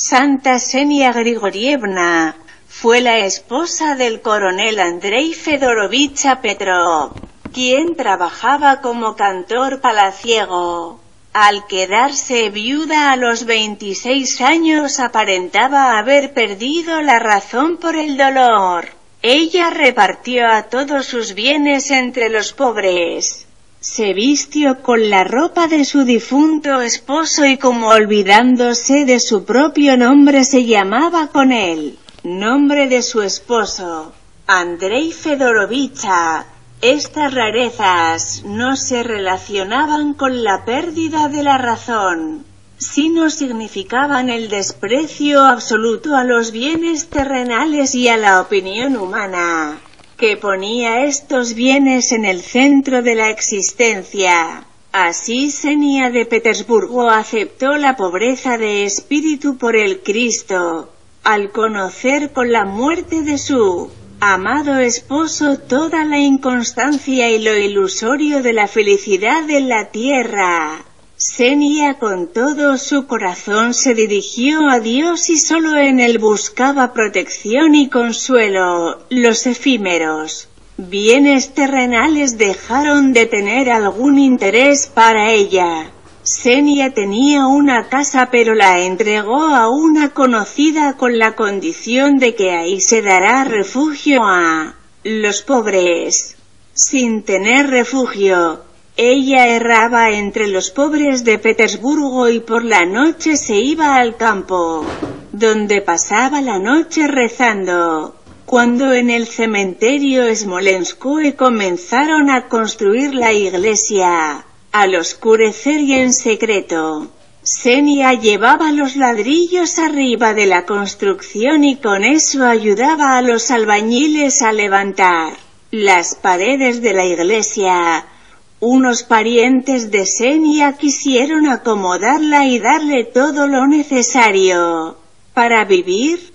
Santa Ksenia Grigorievna fue la esposa del coronel Andrei Fedorovich Petrov, quien trabajaba como cantor palaciego. Al quedarse viuda a los 26 años aparentaba haber perdido la razón por el dolor. Ella repartió a todos sus bienes entre los pobres. Se vistió con la ropa de su difunto esposo y como olvidándose de su propio nombre se llamaba con él, nombre de su esposo, Andrei Fedorovich. Estas rarezas no se relacionaban con la pérdida de la razón, sino significaban el desprecio absoluto a los bienes terrenales y a la opinión humana, que ponía estos bienes en el centro de la existencia. Así Ksenia de Petersburgo aceptó la pobreza de espíritu por el Cristo, al conocer con la muerte de su amado esposo toda la inconstancia y lo ilusorio de la felicidad en la tierra. Ksenia con todo su corazón se dirigió a Dios y solo en él buscaba protección y consuelo. Los efímeros bienes terrenales dejaron de tener algún interés para ella. Ksenia tenía una casa pero la entregó a una conocida con la condición de que ahí se dará refugio a los pobres. Sin tener refugio, ella erraba entre los pobres de Petersburgo y por la noche se iba al campo, donde pasaba la noche rezando. Cuando en el cementerio Smolenskoe comenzaron a construir la iglesia, al oscurecer y en secreto, Ksenia llevaba los ladrillos arriba de la construcción y con eso ayudaba a los albañiles a levantar las paredes de la iglesia. Unos parientes de Ksenia quisieron acomodarla y darle todo lo necesario para vivir,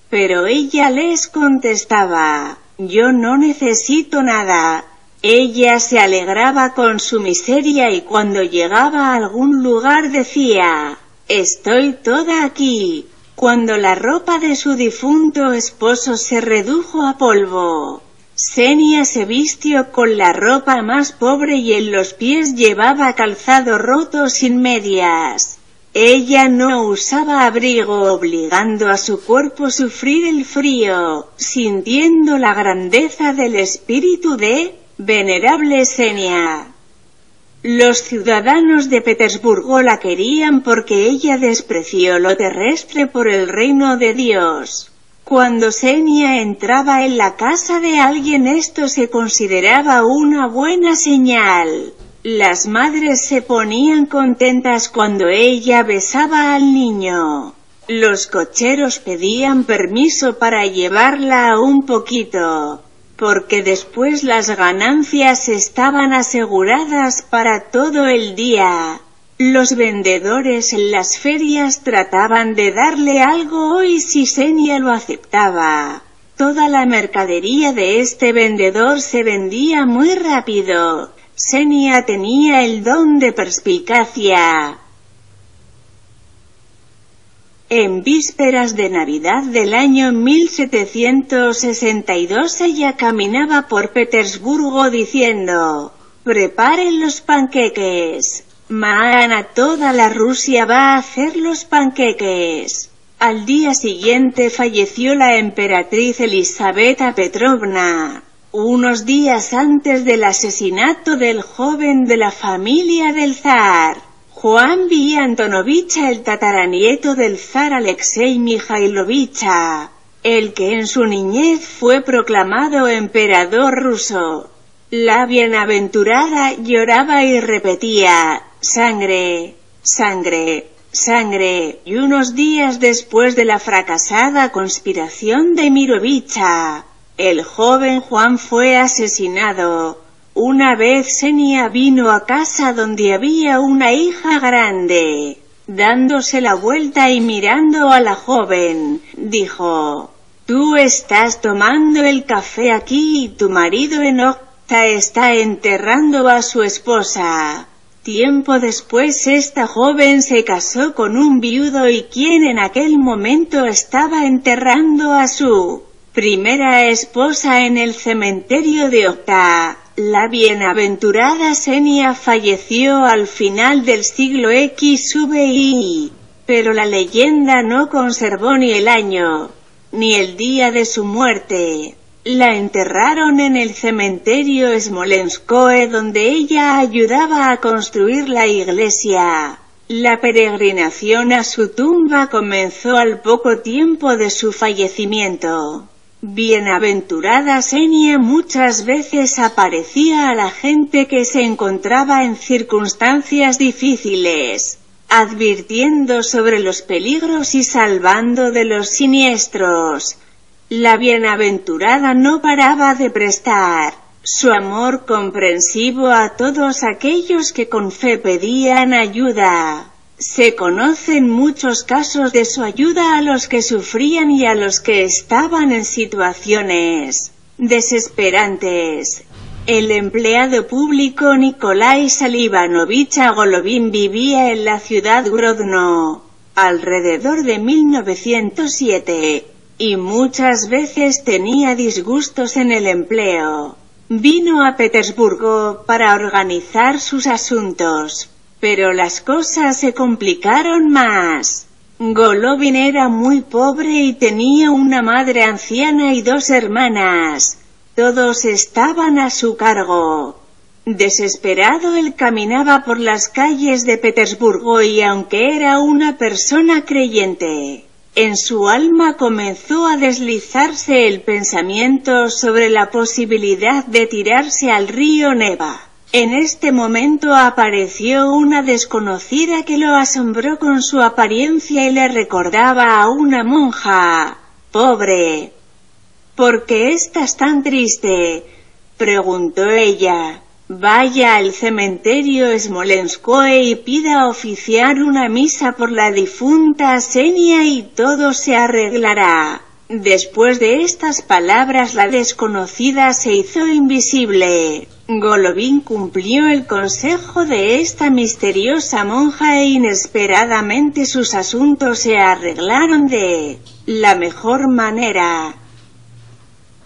pero ella les contestaba: yo no necesito nada. Ella se alegraba con su miseria y cuando llegaba a algún lugar decía: estoy toda aquí. Cuando la ropa de su difunto esposo se redujo a polvo, Ksenia se vistió con la ropa más pobre y en los pies llevaba calzado roto sin medias. Ella no usaba abrigo, obligando a su cuerpo a sufrir el frío, sintiendo la grandeza del espíritu de venerable Ksenia. Los ciudadanos de Petersburgo la querían porque ella despreció lo terrestre por el reino de Dios. Cuando Ksenia entraba en la casa de alguien esto se consideraba una buena señal. Las madres se ponían contentas cuando ella besaba al niño. Los cocheros pedían permiso para llevarla un poquito, porque después las ganancias estaban aseguradas para todo el día. Los vendedores en las ferias trataban de darle algo y si Ksenia lo aceptaba, toda la mercadería de este vendedor se vendía muy rápido. Ksenia tenía el don de perspicacia. En vísperas de Navidad del año 1762 ella caminaba por Petersburgo diciendo: preparen los panqueques. Mañana toda la Rusia va a hacer los panqueques. Al día siguiente falleció la emperatriz Elisaveta Petrovna, unos días antes del asesinato del joven de la familia del zar, Juan V. Antonovich, el tataranieto del zar Alexei Mikhailovich, el que en su niñez fue proclamado emperador ruso. La bienaventurada lloraba y repetía: sangre, sangre, sangre, y unos días después de la fracasada conspiración de Mirovich, el joven Juan fue asesinado. Una vez Ksenia vino a casa donde había una hija grande. Dándose la vuelta y mirando a la joven, dijo: tú estás tomando el café aquí y tu marido en Octa está enterrando a su esposa. Tiempo después esta joven se casó con un viudo y quien en aquel momento estaba enterrando a su primera esposa en el cementerio de Octa. La bienaventurada Xenia falleció al final del siglo XVI, pero la leyenda no conservó ni el año, ni el día de su muerte. La enterraron en el cementerio Smolenskoe donde ella ayudaba a construir la iglesia. La peregrinación a su tumba comenzó al poco tiempo de su fallecimiento. Bienaventurada Xenia muchas veces aparecía a la gente que se encontraba en circunstancias difíciles, advirtiendo sobre los peligros y salvando de los siniestros. La bienaventurada no paraba de prestar su amor comprensivo a todos aquellos que con fe pedían ayuda. Se conocen muchos casos de su ayuda a los que sufrían y a los que estaban en situaciones desesperantes. El empleado público Nikolai Salivanovich Golovin vivía en la ciudad Grodno, alrededor de 1907, y muchas veces tenía disgustos en el empleo. Vino a Petersburgo para organizar sus asuntos, pero las cosas se complicaron más. Golovin era muy pobre y tenía una madre anciana y 2 hermanas. Todos estaban a su cargo. Desesperado él caminaba por las calles de Petersburgo y aunque era una persona creyente, en su alma comenzó a deslizarse el pensamiento sobre la posibilidad de tirarse al río Neva. En este momento apareció una desconocida que lo asombró con su apariencia y le recordaba a una monja. «Pobre, ¿por qué estás tan triste?», preguntó ella. «Vaya al cementerio Smolenskoe y pida oficiar una misa por la difunta Xenia y todo se arreglará». Después de estas palabras la desconocida se hizo invisible. Golovin cumplió el consejo de esta misteriosa monja e inesperadamente sus asuntos se arreglaron de la mejor manera.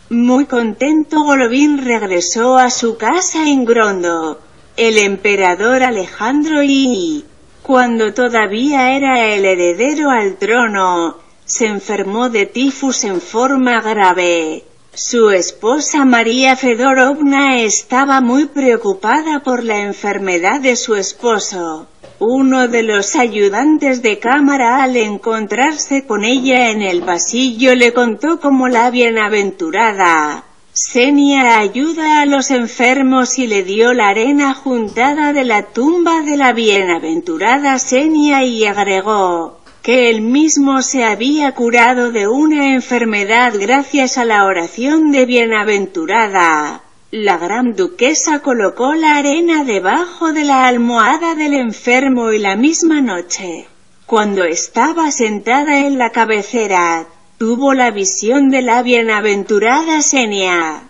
Muy contento Golovin regresó a su casa en Grodno. El emperador Alejandro I, cuando todavía era el heredero al trono, se enfermó de tifus en forma grave. Su esposa María Fedorovna estaba muy preocupada por la enfermedad de su esposo. Uno de los ayudantes de cámara al encontrarse con ella en el pasillo le contó cómo la bienaventurada Xenia ayuda a los enfermos y le dio la arena juntada de la tumba de la bienaventurada Xenia y agregó que él mismo se había curado de una enfermedad gracias a la oración de bienaventurada. La gran duquesa colocó la arena debajo de la almohada del enfermo y la misma noche, cuando estaba sentada en la cabecera, tuvo la visión de la bienaventurada Xenia,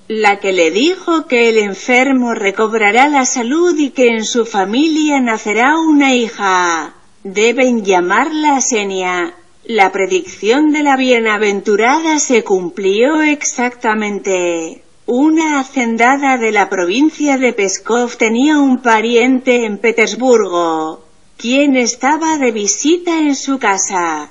la que le dijo que el enfermo recobrará la salud y que en su familia nacerá una hija. Deben llamarla Xenia. La predicción de la bienaventurada se cumplió exactamente. Una hacendada de la provincia de Pskov tenía un pariente en Petersburgo, quien estaba de visita en su casa.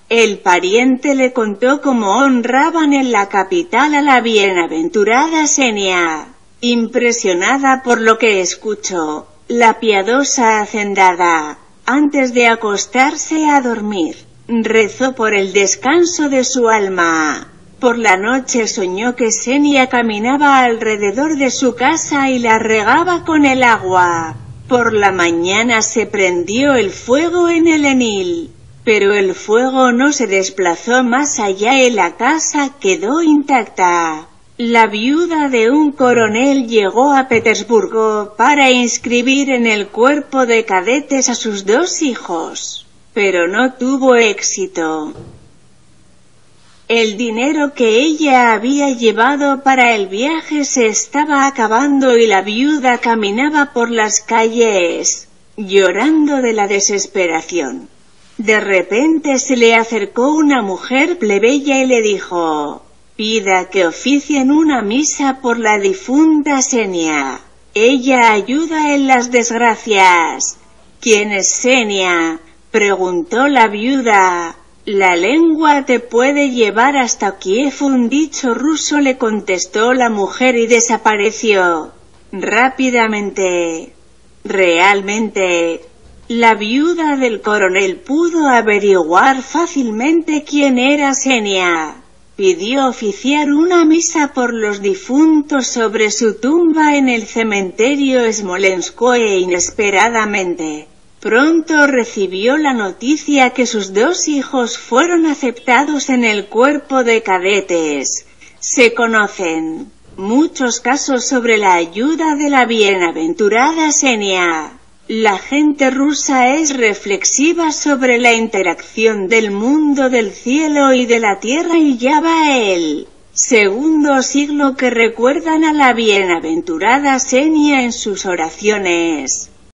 El pariente le contó cómo honraban en la capital a la bienaventurada Xenia. Impresionada por lo que escuchó, la piadosa hacendada, antes de acostarse a dormir, rezó por el descanso de su alma. Por la noche soñó que Xenia caminaba alrededor de su casa y la regaba con el agua. Por la mañana se prendió el fuego en el Enil, pero el fuego no se desplazó más allá y la casa quedó intacta. La viuda de un coronel llegó a Petersburgo para inscribir en el cuerpo de cadetes a sus 2 hijos, pero no tuvo éxito. El dinero que ella había llevado para el viaje se estaba acabando y la viuda caminaba por las calles, llorando de la desesperación. De repente se le acercó una mujer plebeya y le dijo: «Pida que oficien una misa por la difunta Xenia. Ella ayuda en las desgracias». «¿Quién es Xenia?», preguntó la viuda. «La lengua te puede llevar hasta Kiev», un dicho ruso, le contestó la mujer y desapareció rápidamente. Realmente, la viuda del coronel pudo averiguar fácilmente quién era Xenia. Pidió oficiar una misa por los difuntos sobre su tumba en el cementerio Smolenskoe e inesperadamente pronto recibió la noticia que sus 2 hijos fueron aceptados en el cuerpo de cadetes. Se conocen muchos casos sobre la ayuda de la bienaventurada Xenia. La gente rusa es reflexiva sobre la interacción del mundo del cielo y de la tierra y ya va el segundo siglo que recuerdan a la bienaventurada Xenia en sus oraciones.